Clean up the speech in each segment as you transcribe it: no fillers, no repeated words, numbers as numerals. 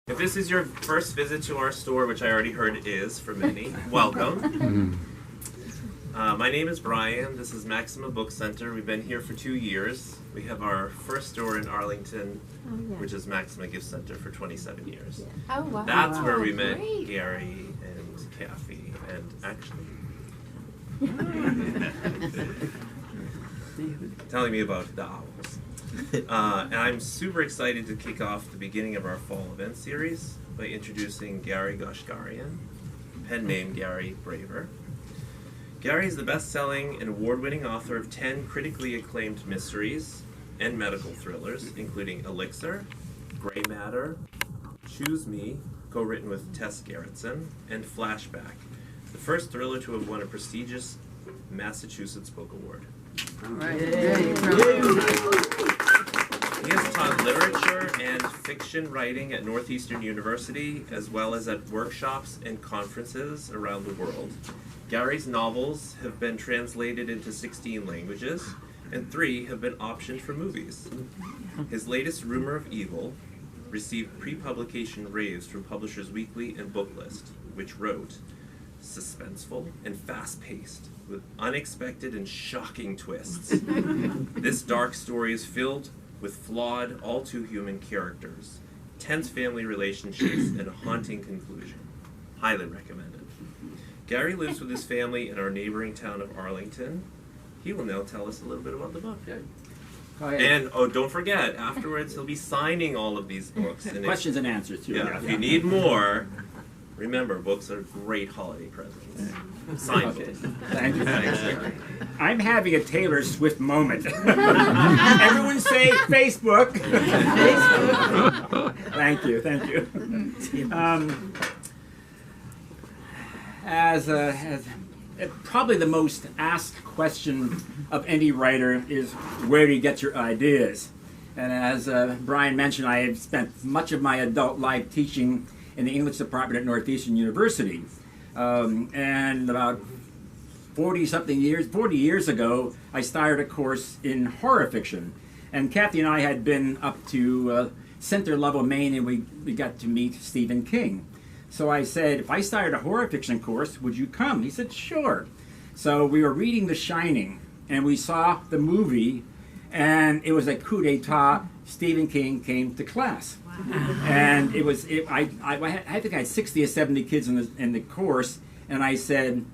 If this is your first visit to our store, which I already heard it is for many, welcome. My name is Brian. This is Maxima Book Center. We've been here for 2 years. We have our first store in Arlington, which is Maxima Gift Center for 27 years. Oh, wow. That's where we met Great. Gary and Kathy, and actually telling me about the owls. And I'm super excited to kick off the beginning of our fall event series by introducing Gary Goshgarian, pen name Gary Braver. Gary is the best-selling and award-winning author of 10 critically acclaimed mysteries and medical thrillers, including Elixir, Gray Matter, Choose Me, co-written with Tess Gerritsen, and Flashback, the first thriller to have won a prestigious Massachusetts Book Award. All right. He has taught literature and fiction writing at Northeastern University, as well as at workshops and conferences around the world. Gary's novels have been translated into 16 languages, and 3 have been optioned for movies. His latest, Rumor of Evil, received pre-publication raves from Publishers Weekly and Booklist, which wrote, "Suspenseful and fast-paced, with unexpected and shocking twists. This dark story is filled with flawed, all-too-human characters, tense family relationships, and a haunting conclusion. Highly recommended." Gary lives with his family in our neighboring town of Arlington. He will now tell us a little bit about the book. Go ahead. And, oh, don't forget, afterwards he'll be signing all of these books. And Questions and answers, too. yeah, if you need more, remember, books are great holiday presents. Sign books. Thank you. Thanks. I'm having a Taylor Swift moment. Everyone say Facebook. Thank you. Thank you. As probably the most asked question of any writer is, where do you get your ideas? And as Brian mentioned, I have spent much of my adult life teaching in the English department at Northeastern University. And about 40 years ago, I started a course in horror fiction. And Kathy and I had been up to Center Level, Maine, and we got to meet Stephen King. So I said, if I started a horror fiction course, would you come? He said, sure. So we were reading The Shining, and we saw the movie, and it was a coup d'etat. Stephen King came to class. Wow. And I think I had 60 or 70 kids in the course, and I said,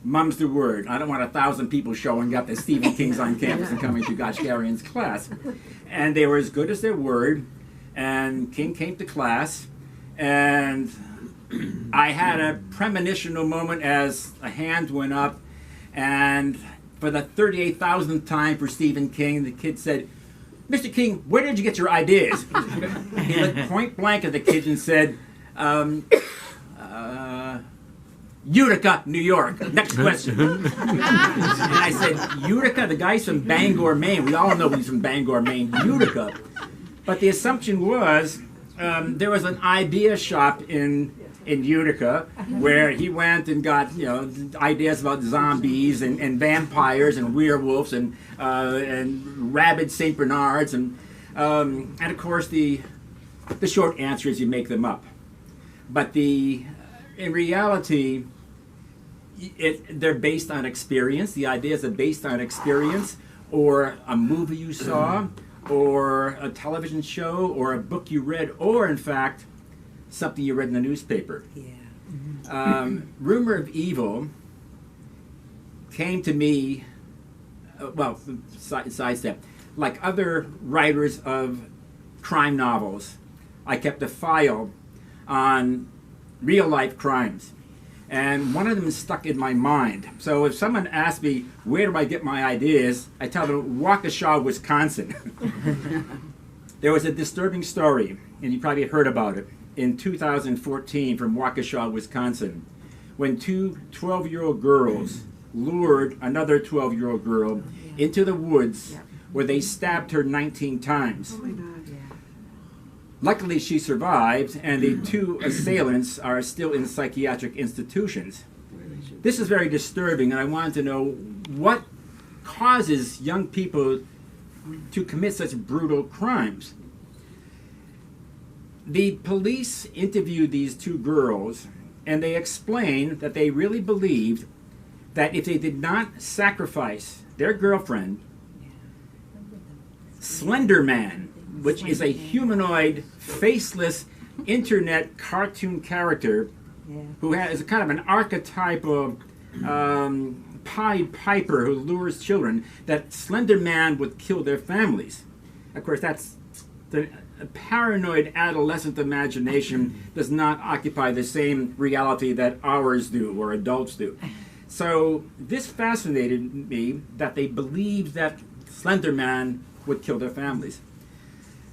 mum's the word. I don't want 1,000 people showing up that Stephen King's on campus and coming to Goshgarian's class. And they were as good as their word, and King came to class, and I had a premonitional moment as a hand went up, and for the 38,000th time for Stephen King, the kid said, "Mr. King, where did you get your ideas?" He looked point blank at the kid and said, Utica, New York. Next question. And I said, Utica? The guy's from Bangor, Maine. We all know he's from Bangor, Maine. Utica. But the assumption was there was an idea shop in Utica, where he went and got ideas about zombies and vampires and werewolves and rabid Saint Bernards and of course the short answer is you make them up. But in reality, they're based on experience. The ideas are based on experience, or a movie you saw, or a television show, or a book you read, or in fact something you read in the newspaper. Yeah. Rumor of Evil came to me, sidestep, like other writers of crime novels. I kept a file on real-life crimes, and one of them stuck in my mind. So if someone asks me, where do I get my ideas, I tell them, Waukesha, Wisconsin. There was a disturbing story, and you probably heard about it, in 2014 from Waukesha, Wisconsin, when 2 12-year-old girls lured another 12-year-old girl into the woods where they stabbed her 19 times. Oh my God. Yeah. Luckily, she survived, and the 2 assailants are still in psychiatric institutions. This is very disturbing, and I wanted to know what causes young people to commit such brutal crimes. The police interviewed these two girls, and they explained that they really believed that if they did not sacrifice their girlfriend, Slender Man, which is a humanoid, faceless internet cartoon character who is a kind of an archetype of Pied Piper who lures children, that Slender Man would kill their families. Of course, that's the paranoid adolescent imagination does not occupy the same reality that ours do or adults do. So this fascinated me, that they believed that Slender Man would kill their families.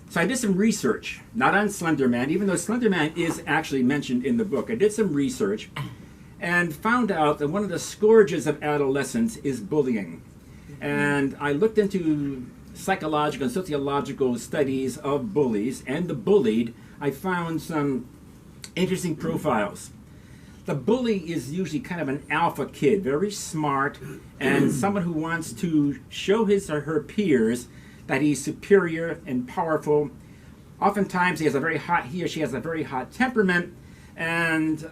So I did some research, not on Slender Man, even though Slender Man is actually mentioned in the book. I did some research and found out that one of the scourges of adolescence is bullying. And I looked into psychological and sociological studies of bullies and the bullied. I found some interesting profiles. The bully is usually kind of an alpha kid, very smart, and someone who wants to show his or her peers that he's superior and powerful. Oftentimes he or she has a very hot temperament, and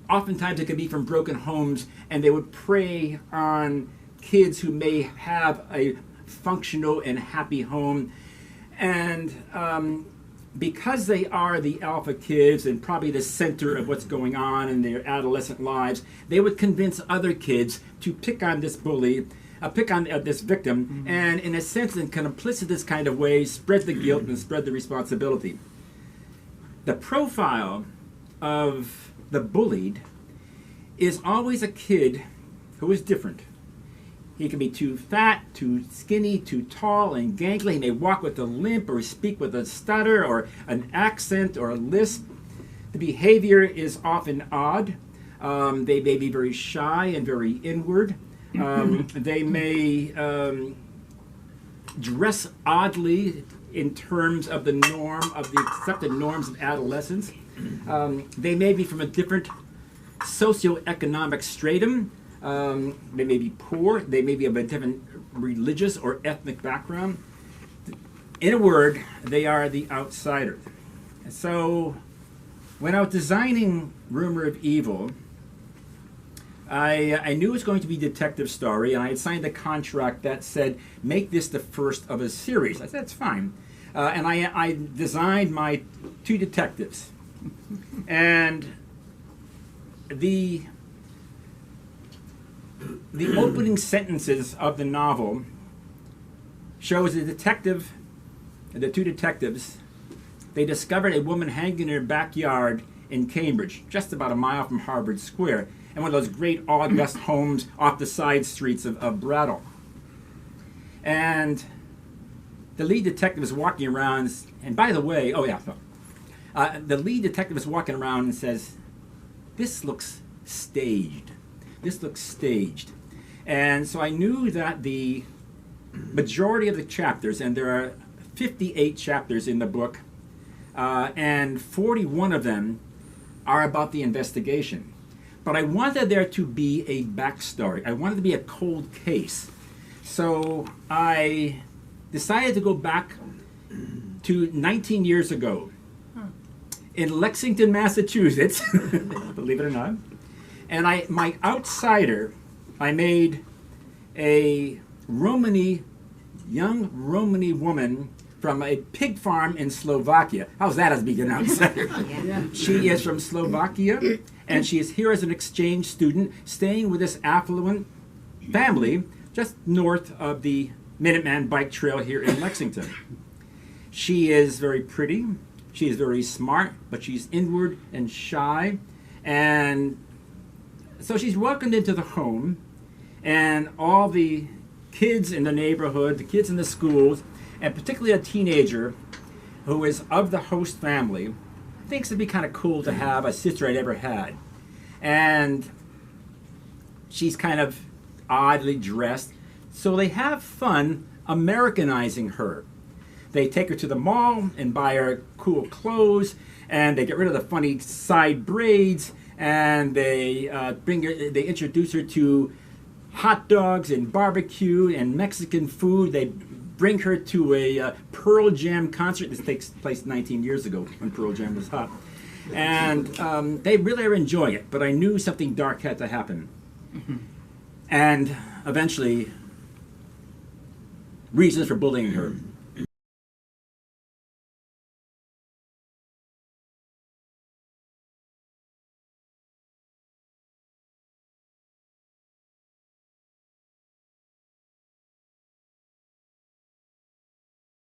oftentimes it could be from broken homes, and they would prey on kids who may have a functional and happy home. And because they are the alpha kids and probably the center of what's going on in their adolescent lives, they would convince other kids to pick on this bully, pick on this victim, and in a sense, in complicitous kind of way, spread the guilt and spread the responsibility. The profile of the bullied is always a kid who is different. He can be too fat, too skinny, too tall and gangly. He may walk with a limp or speak with a stutter or an accent or a lisp. The behavior is often odd. They may be very shy and very inward. They may dress oddly in terms of the norm, of the accepted norms of adolescence. They may be from a different socioeconomic stratum. They may be poor. They may be of a different religious or ethnic background. In a word, they are the outsider. So when I was designing Rumor of Evil, I knew it was going to be a detective story, and I had signed a contract that said, make this the first of a series. I said, that's fine. And I designed my two detectives. And the opening sentences of the novel shows the two detectives, they discovered a woman hanging in her backyard in Cambridge, just about a mile from Harvard Square, and one of those great august homes off the side streets of Brattle. And the lead detective is walking around, and by the way, the lead detective is walking around and says, this looks staged. This looks staged. And so I knew that the majority of the chapters, and there are 58 chapters in the book, and 41 of them are about the investigation. But I wanted there to be a backstory. I wanted to be a cold case. So I decided to go back to 19 years ago in Lexington, Massachusetts, believe it or not. And my outsider, I made a young Romany woman from a pig farm in Slovakia. How's that as being an outsider? She is from Slovakia, and she is here as an exchange student, staying with this affluent family just north of the Minuteman Bike Trail here in Lexington. She is very pretty. She is very smart, but she's inward and shy. And so she's welcomed into the home, and all the kids in the neighborhood, the kids in the schools, and particularly a teenager who is of the host family, thinks it'd be kind of cool to have a sister I'd ever had. And she's kind of oddly dressed, so they have fun Americanizing her. They take her to the mall and buy her cool clothes, and they get rid of the funny side braids, and they introduce her to hot dogs and barbecue and Mexican food. They bring her to a Pearl Jam concert. This takes place 19 years ago when Pearl Jam was hot. And they really are enjoying it, but I knew something dark had to happen. And eventually, reasons for bullying her